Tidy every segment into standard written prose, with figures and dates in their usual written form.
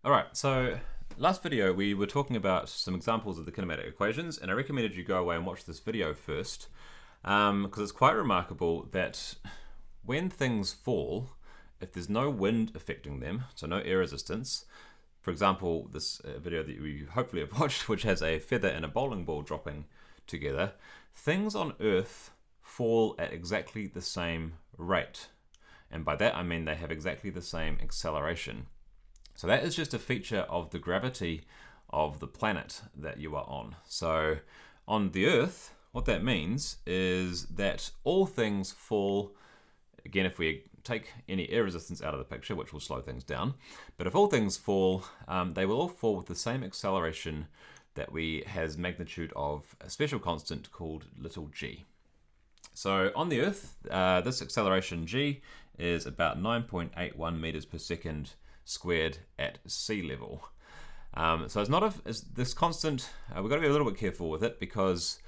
All right, so last video we were talking about some examples of the kinematic equations, and I recommended you go away and watch this video first because it's quite remarkable that when things fall, if there's no wind affecting them, so no air resistance, for example, this video that you hopefully have watched, which has a feather and a bowling ball dropping together, things on Earth fall at exactly the same rate. And by that I mean they have exactly the same acceleration. So that is just a feature of the gravity of the planet that you are on. So on the Earth, what that means is that all things fall, again, if we take any air resistance out of the picture, which will slow things down, but if all things fall, they will all fall with the same acceleration that has magnitude of a special constant called little g. So on the Earth, this acceleration g is about 9.81 meters per second squared at sea level. So it's not this constant. We've got to be a little bit careful with it because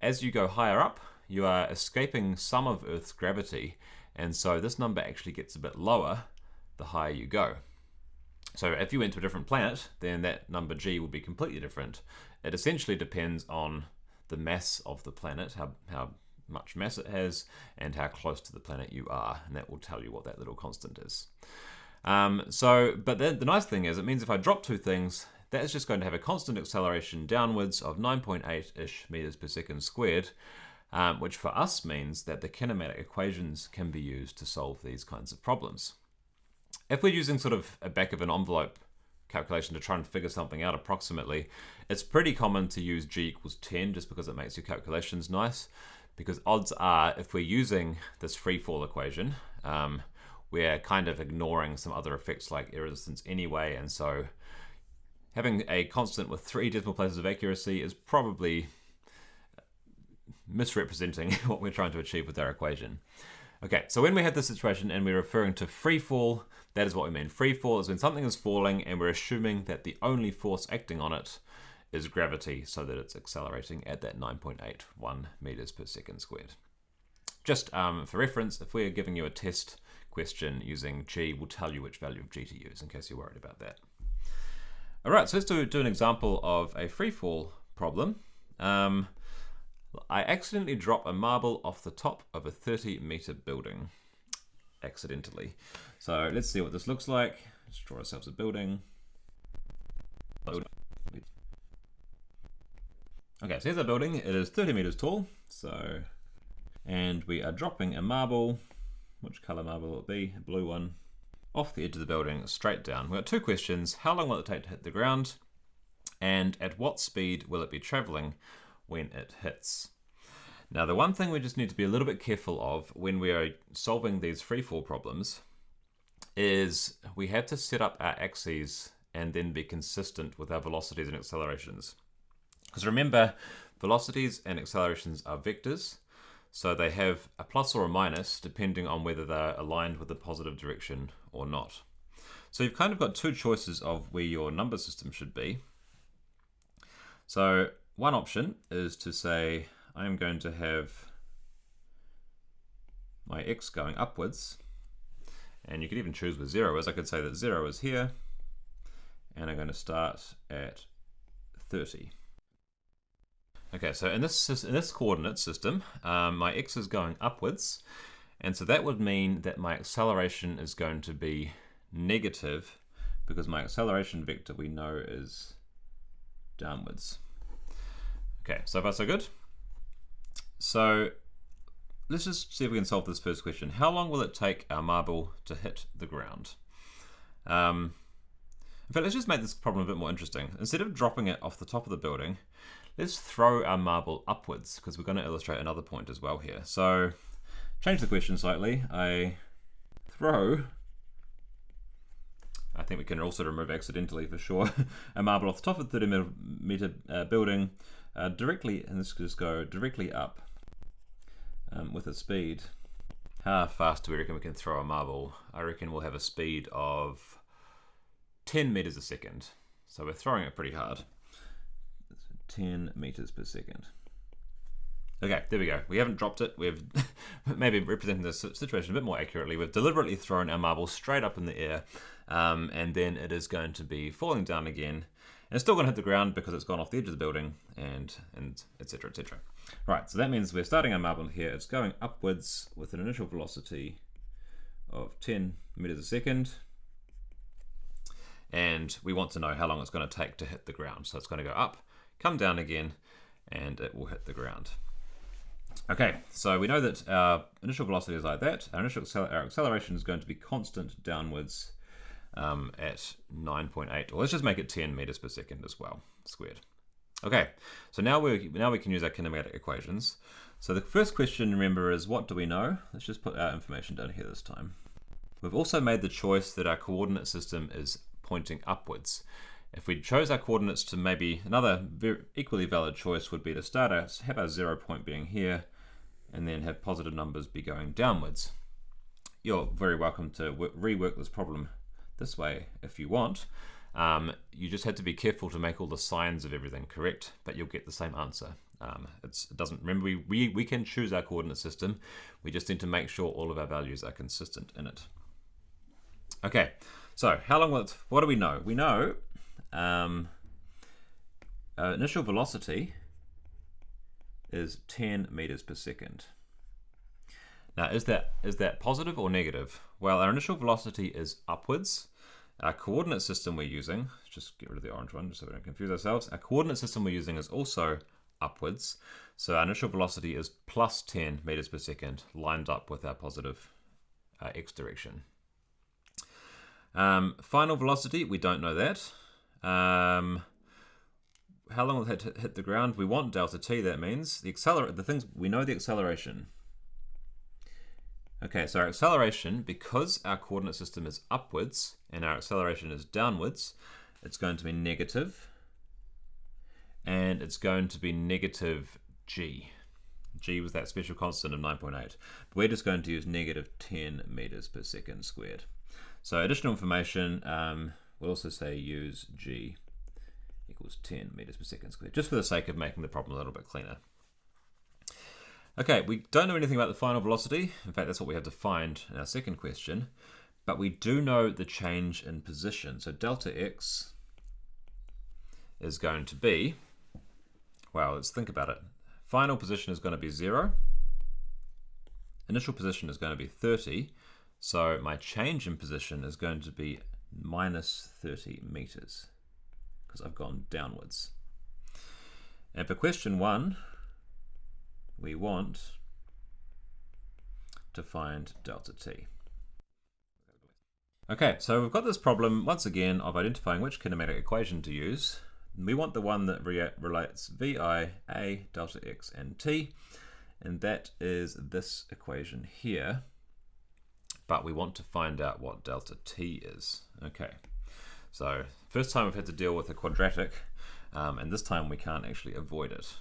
as you go higher up, you are escaping some of Earth's gravity, and so this number actually gets a bit lower the higher you go. So if you went to a different planet, then that number g would be completely different. It essentially depends on the mass of the planet, how much mass it has, and how close to the planet you are, and that will tell you what that little constant is. But then the nice thing is, it means if I drop two things, that is just going to have a constant acceleration downwards of 9.8-ish meters per second squared, which for us means that the kinematic equations can be used to solve these kinds of problems. If we're using sort of a back of an envelope calculation to try and figure something out approximately, it's pretty common to use g equals 10 just because it makes your calculations nice, because odds are if we're using this free fall equation, we're kind of ignoring some other effects like air resistance anyway, and so having a constant with 3 decimal places of accuracy is probably misrepresenting what we're trying to achieve with our equation. Okay, so when we have this situation and we're referring to free fall, that is what we mean. Free fall is when something is falling and we're assuming that the only force acting on it is gravity, so that it's accelerating at that 9.81 meters per second squared. Just for reference, if we're giving you a test question using g, we'll tell you which value of g to use in case you're worried about that. All right, so let's do an example of a free fall problem. I accidentally drop a marble off the top of a 30-meter building, accidentally. So let's see what this looks like. Let's draw ourselves a building. Okay, so here's our building. It is 30 meters tall. And we are dropping a marble. Which color marble will it be? A blue one. Off the edge of the building, straight down. We've got two questions. How long will it take to hit the ground? And at what speed will it be traveling when it hits? Now, the one thing we just need to be a little bit careful of when we are solving these free fall problems is we have to set up our axes and then be consistent with our velocities and accelerations. Because remember, velocities and accelerations are vectors. So they have a plus or a minus depending on whether they're aligned with the positive direction or not. So you've kind of got two choices of where your number system should be. So one option is to say I'm going to have my x going upwards, and you could even choose where 0 is. I could say that 0 is here, and I'm going to start at 30. Okay, so in this coordinate system, my x is going upwards, and so that would mean that my acceleration is going to be negative because my acceleration vector we know is downwards. Okay, so far so good. So let's just see if we can solve this first question. How long will it take our marble to hit the ground? In fact, let's just make this problem a bit more interesting. Instead of dropping it off the top of the building, let's throw our marble upwards because we're going to illustrate another point as well here. So change the question slightly. I think we can also remove accidentally for sure, a marble off the top of the 30-meter building directly, and let's just go directly up with a speed. How fast do we reckon we can throw a marble? I reckon we'll have a speed of 10 meters a second. So we're throwing it pretty hard. 10 meters per second. Okay, there we go. We haven't dropped it. We've maybe representing the situation a bit more accurately. We've deliberately thrown our marble straight up in the air, and then it is going to be falling down again. And it's still going to hit the ground because it's gone off the edge of the building, and etc. etc. Right, so that means we're starting our marble here. It's going upwards with an initial velocity of 10 meters a second. And we want to know how long it's going to take to hit the ground. So it's going to go up, come down again, and it will hit the ground. Okay, so we know that our initial velocity is like that. Our acceleration is going to be constant downwards at 9.8, or let's just make it 10 meters per second as well, squared. Okay, so now we can use our kinematic equations. So the first question, remember, is what do we know? Let's just put our information down here this time. We've also made the choice that our coordinate system is pointing upwards. If we chose our coordinates to maybe another equally valid choice would be to have our 0 point being here and then have positive numbers be going downwards. You're very welcome to rework this problem this way if you want. You just had to be careful to make all the signs of everything correct, but you'll get the same answer. It doesn't, remember, we can choose our coordinate system. We just need to make sure all of our values are consistent in it. Okay, so how long will it, what do we know? We know initial velocity is 10 meters per second. Now, is that positive or negative? Well, our initial velocity is upwards. Our coordinate system we're using, let's just get rid of the orange one just so we don't confuse ourselves. Our coordinate system we're using is also upwards. So our initial velocity is plus 10 meters per second, lined up with our positive x direction. Final velocity, we don't know that. How long will it hit the ground? We want delta t, that means. We know the acceleration. Okay, so our acceleration, because our coordinate system is upwards and our acceleration is downwards, it's going to be negative, and it's going to be negative g. G was that special constant of 9.8. We're just going to use negative 10 meters per second squared. So additional information, we'll also say use g equals 10 meters per second squared, just for the sake of making the problem a little bit cleaner. Okay, we don't know anything about the final velocity. In fact, that's what we have to find in our second question. But we do know the change in position. So delta x is going to be, well, let's think about it. Final position is going to be 0. Initial position is going to be 30. So my change in position is going to be minus 30 meters because I've gone downwards. And for question 1, we want to find delta t. Okay, so we've got this problem once again of identifying which kinematic equation to use. We want the one that relates vi, a, delta x, and t, and that is this equation here. But we want to find out what delta t is. Okay, so first time we've had to deal with a quadratic, and this time we can't actually avoid it.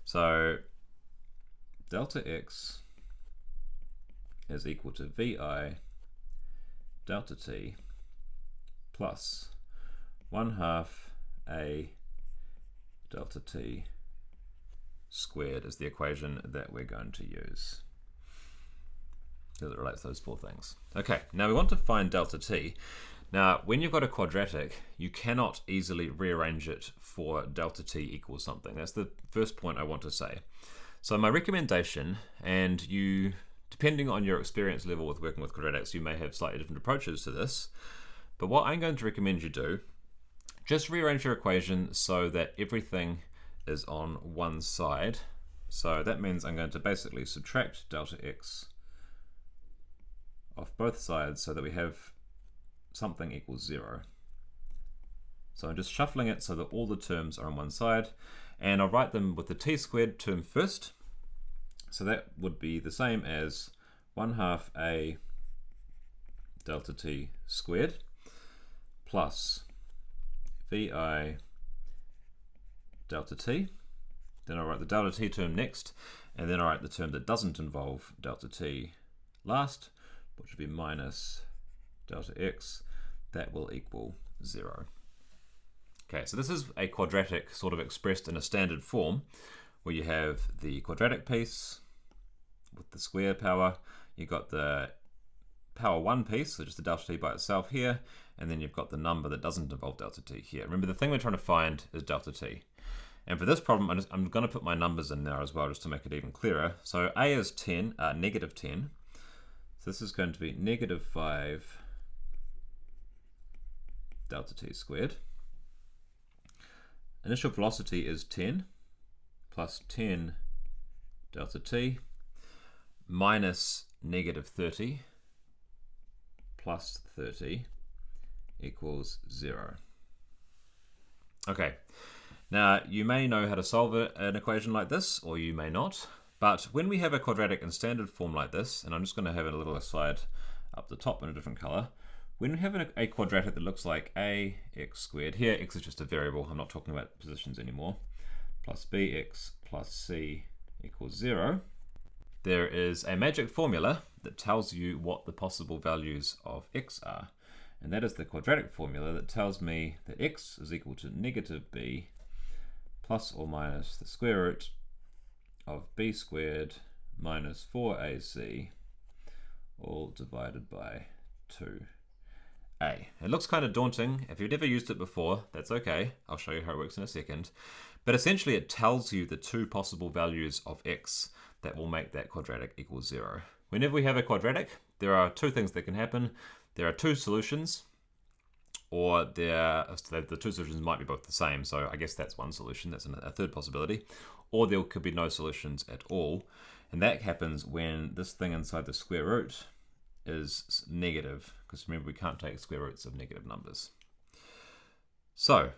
So delta x is equal to vi delta t plus 1/2 a delta t squared is the equation that we're going to use, because it relates those four things. Okay, now we want to find delta t. Now, when you've got a quadratic, you cannot easily rearrange it for delta t equals something. That's the first point I want to say. So my recommendation, and you, depending on your experience level with working with quadratics, you may have slightly different approaches to this, but what I'm going to recommend you do, just rearrange your equation so that everything is on one side. So that means I'm going to basically subtract delta x off both sides so that we have something equals 0. So I'm just shuffling it so that all the terms are on one side, and I'll write them with the t squared term first. So that would be the same as 1/2 a delta t squared plus vi delta t. Then I'll write the delta t term next, and then I'll write the term that doesn't involve delta t last, which would be minus delta x. That will equal 0. Okay, so this is a quadratic sort of expressed in a standard form. where you have the quadratic piece with the square power, you've got the power 1 piece, so just the delta t by itself here, and then you've got the number that doesn't involve delta t here. Remember, the thing we're trying to find is delta t. And for this problem, I'm going to put my numbers in there as well, just to make it even clearer. So a is 10, negative 10. So this is going to be negative 5 delta t squared. Initial velocity is 10 plus 10 delta t minus negative 30 plus 30 equals 0. Okay, now you may know how to solve an equation like this, or you may not, but when we have a quadratic in standard form like this, and I'm just going to have a little aside up the top in a different color, when we have a quadratic that looks like ax squared, here x is just a variable, I'm not talking about positions anymore, plus bx plus c equals 0, there is a magic formula that tells you what the possible values of x are. And that is the quadratic formula that tells me that x is equal to negative b plus or minus the square root of b squared minus 4ac, all divided by 2a. It looks kind of daunting. If you've never used it before, that's okay. I'll show you how it works in a second. But essentially it tells you the two possible values of x that will make that quadratic equal 0. Whenever we have a quadratic, there are two things that can happen. There are two solutions, or the two solutions might be both the same, so I guess that's one solution, that's a third possibility. Or there could be no solutions at all, and that happens when this thing inside the square root is negative, because remember we can't take square roots of negative numbers. So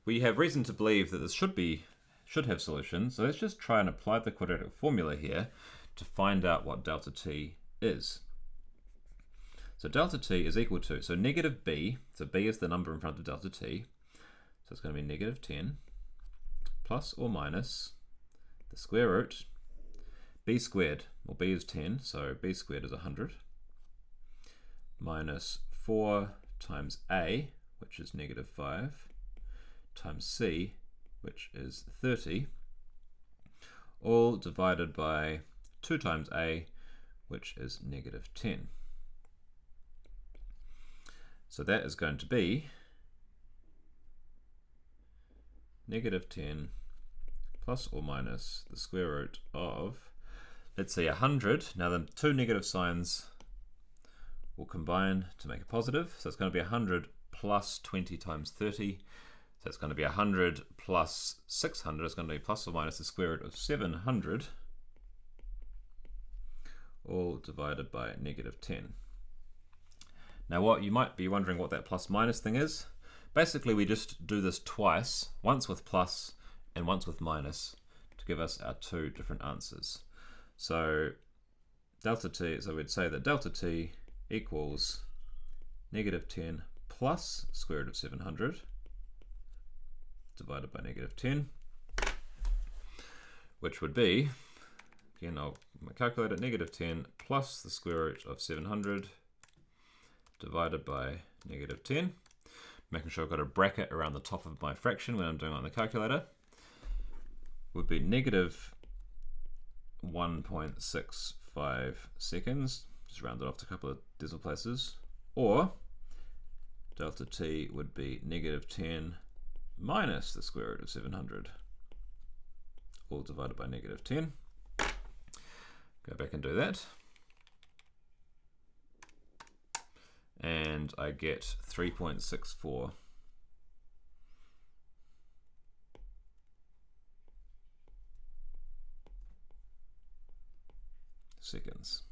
we have reason to believe that this should have solutions, so let's just try and apply the quadratic formula here to find out what delta t is. So delta t is equal to, so negative b, so b is the number in front of delta t, so it's going to be negative 10 plus or minus the square root, b squared, well b is 10, so b squared is 100, minus 4 times a, which is negative 5, times c, which is 30, all divided by 2 times a, which is negative 10. So that is going to be negative 10 plus or minus the square root of, let's say 100. Now the two negative signs will combine to make a positive. So it's going to be 100 plus 20 times 30. So it's going to be 100 plus 600. It's going to be plus or minus the square root of 700, all divided by negative 10. Now what you might be wondering what that plus minus thing is. Basically we just do this twice, once with plus and once with minus, to give us our two different answers. So delta t, so we'd say that delta t equals negative 10 plus square root of 700 divided by negative 10, which would be, again I'll calculate it, negative 10 plus the square root of 700 divided by negative 10, making sure I've got a bracket around the top of my fraction when I'm doing it on the calculator, would be negative 1.65 seconds, just round it off to a couple of decimal places, or delta t would be negative 10 minus the square root of 700, all divided by negative 10. Go back and do that. And I get 3.64 seconds.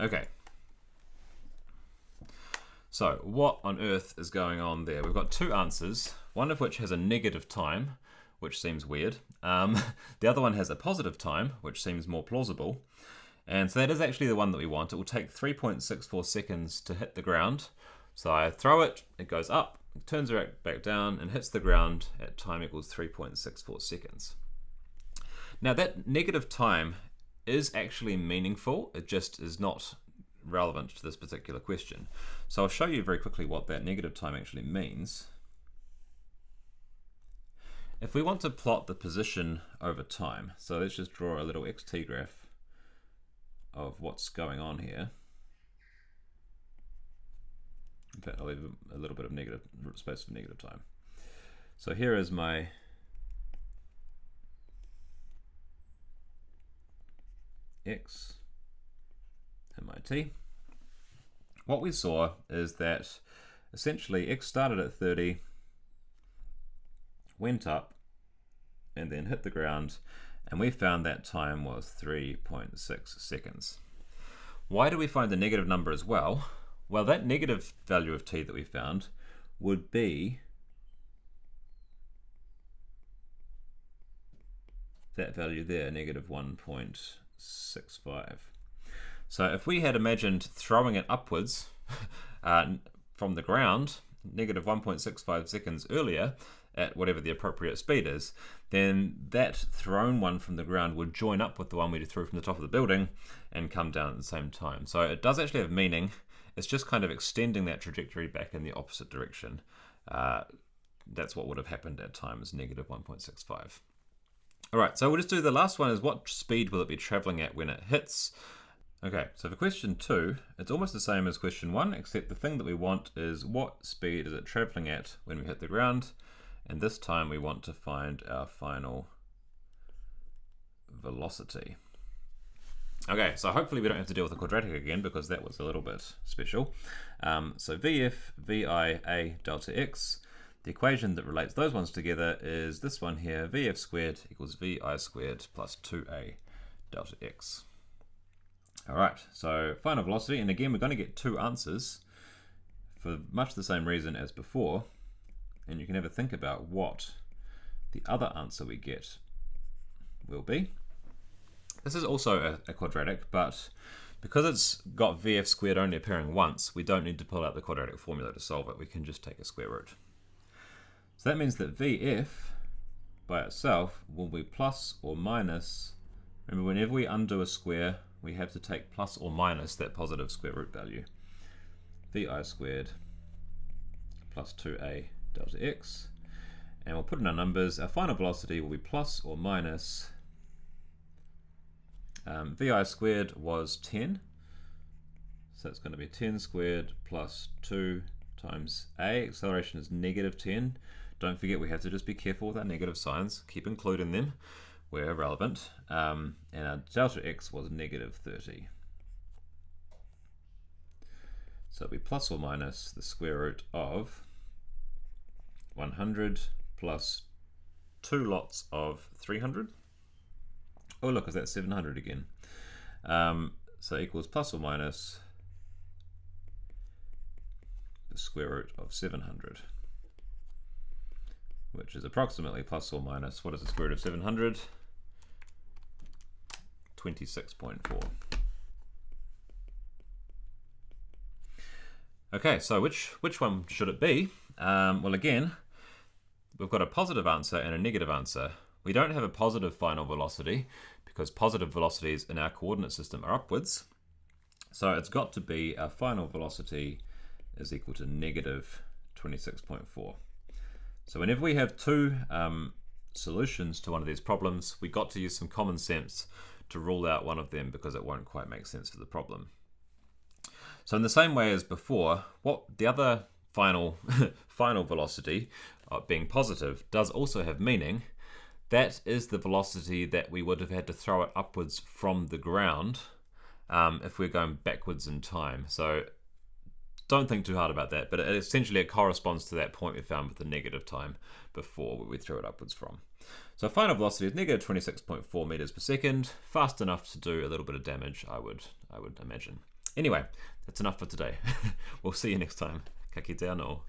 Okay. So what on earth is going on there? We've got two answers, one of which has a negative time, which seems weird. The other one has a positive time, which seems more plausible. And so that is actually the one that we want. It will take 3.64 seconds to hit the ground. So I throw it, it goes up, it turns back down and hits the ground at time equals 3.64 seconds. Now that negative time is actually meaningful, it just is not relevant to this particular question. So I'll show you very quickly what that negative time actually means. if we want to plot the position over time, so let's just draw a little xt graph of what's going on here. In fact, I'll leave a little bit of negative space for negative time. So here is my x and my t. What we saw is that essentially x started at 30, went up, and then hit the ground, and we found that time was 3.6 seconds. Why do we find the negative number as well? Well, that negative value of t that we found would be that value there, negative 1.65. So if we had imagined throwing it upwards from the ground, negative 1.65 seconds earlier, at whatever the appropriate speed is, then that thrown one from the ground would join up with the one we threw from the top of the building and come down at the same time. So it does actually have meaning. It's just kind of extending that trajectory back in the opposite direction. That's what would have happened at time, is negative 1.65. All right, so we'll just do the last one, is what speed will it be traveling at when it hits? Okay, so for question 2, it's almost the same as question 1, except the thing that we want is what speed is it traveling at when we hit the ground? And this time we want to find our final velocity. Okay, so hopefully we don't have to deal with the quadratic again, because that was a little bit special. So VF, VI, A, delta x. The equation that relates those ones together is this one here, VF squared equals VI squared plus 2A delta x. All right, so final velocity, and again we're going to get two answers for much the same reason as before, and you can have a think about what the other answer we get will be. This is also a quadratic, but because it's got VF squared only appearing once, we don't need to pull out the quadratic formula to solve it. We can just take a square root. So that means that VF by itself will be plus or minus. Remember, whenever we undo a square, we have to take plus or minus that positive square root value. VI squared plus 2A delta x. And we'll put in our numbers. Our final velocity will be plus or minus. VI squared was 10. So it's going to be 10 squared plus 2 times A. Acceleration is negative 10. Don't forget, we have to just be careful with our negative signs. Keep including them where relevant. And our delta x was negative 30. So it'll be plus or minus the square root of 100 plus 2 lots of 300. Oh look, is that 700 again? So equals plus or minus the square root of 700, which is approximately plus or minus, what is the square root of 700? 26.4. Okay, so which one should it be? Well, again, we've got a positive answer and a negative answer. We don't have a positive final velocity because positive velocities in our coordinate system are upwards. So it's got to be our final velocity is equal to negative 26.4. So whenever we have two solutions to one of these problems, we got to use some common sense to rule out one of them because it won't quite make sense for the problem. So in the same way as before, what the other final velocity being positive does also have meaning. That is the velocity that we would have had to throw it upwards from the ground if we're going backwards in time. So don't think too hard about that, but essentially it corresponds to that point we found with the negative time before where we threw it upwards from. So final velocity is negative 26.4 meters per second, fast enough to do a little bit of damage, I would imagine. Anyway, that's enough for today. We'll see you next time. Ka kite anō.